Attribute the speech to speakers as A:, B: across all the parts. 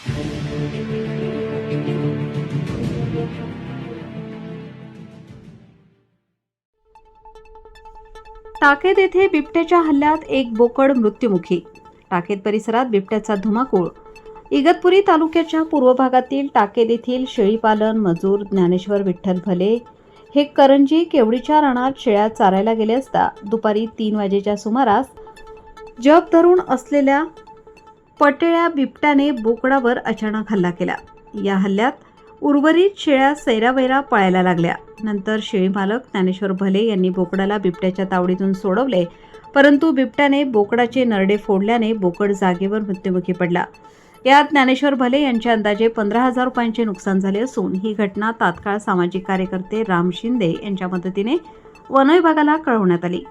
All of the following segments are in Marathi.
A: टाकेत येथे बिबट्याच्या हल्ल्यात एक बोकड मृत्युमुखी. टाकेत परिसरात बिबट्याचा धुमाकूळ. इगतपुरी तालुक्याच्या पूर्व भागातील टाकेत येथील शेळीपालन मजूर ज्ञानेश्वर विठ्ठल भले हे करंजी केवडीच्या रानात शेळ्या चारायला गेले असता दुपारी 3 वाजेच्या सुमारास जप धरून असलेल्या पटेळ्या बिबट्याने बोकडावर अचानक हल्ला केला. या हल्ल्यात उर्वरित शेळ्या सैरावैरा पळायला लागल्या. नंतर शेळी मालक ज्ञानेश्वर भले यांनी बोकडाला बिबट्याच्या तावडीतून सोडवले, परंतु बिबट्याने बोकडाचे नरडे फोडल्याने बोकड जागेवर मृत्युमुखी पडला. यात ज्ञानेश्वर भले यांचे अंदाजे 15,000 रुपयांचे नुकसान झाले असून ही घटना तात्काळ सामाजिक कार्यकर्ते राम शिंदे यांच्या मदतीने वन विभागाला कळवण्यात आली.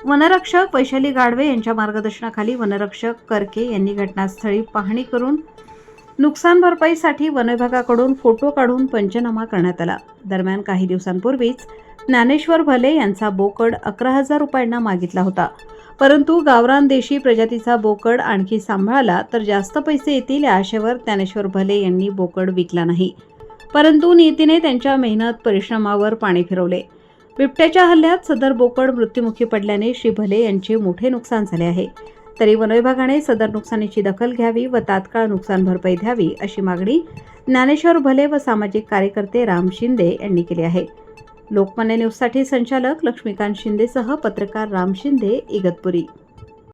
A: वनरक्षक वैशाली गाढवे यांच्या मार्गदर्शनाखाली वनरक्षक करके यांनी घटनास्थळी पाहणी करून नुकसान भरपाईसाठी वन विभागाकडून फोटो काढून पंचनामा करण्यात आला. दरम्यान काही दिवसांपूर्वीच ज्ञानेश्वर भले यांचा बोकड 11,000 रुपयांना मागितला होता, परंतु गावरान देशी प्रजातीचा बोकड आणखी सांभाळला तर जास्त पैसे येतील या आशेवर ज्ञानेश्वर भले यांनी बोकड विकला नाही. परंतु नियतीने त्यांच्या मेहनत परिश्रमावर पाणी फिरवले. बिबट्याच्या हल्ल्यात सदर बोकड मृत्युमुखी पडल्याने श्री भले यांचे मोठे नुकसान झाले आहे. तरी वन विभागाने सदर नुकसानीची दखल घ्यावी व तात्काळ नुकसान भरपाई द्यावी अशी मागणी ज्ञानेश्वर भले व सामाजिक कार्यकर्ते राम शिंदे यांनी केली आहे. लोकमान्य न्यूजसाठी संचालक लक्ष्मीकांत शिंदेसह पत्रकार राम शिंदे, इगतपुरी.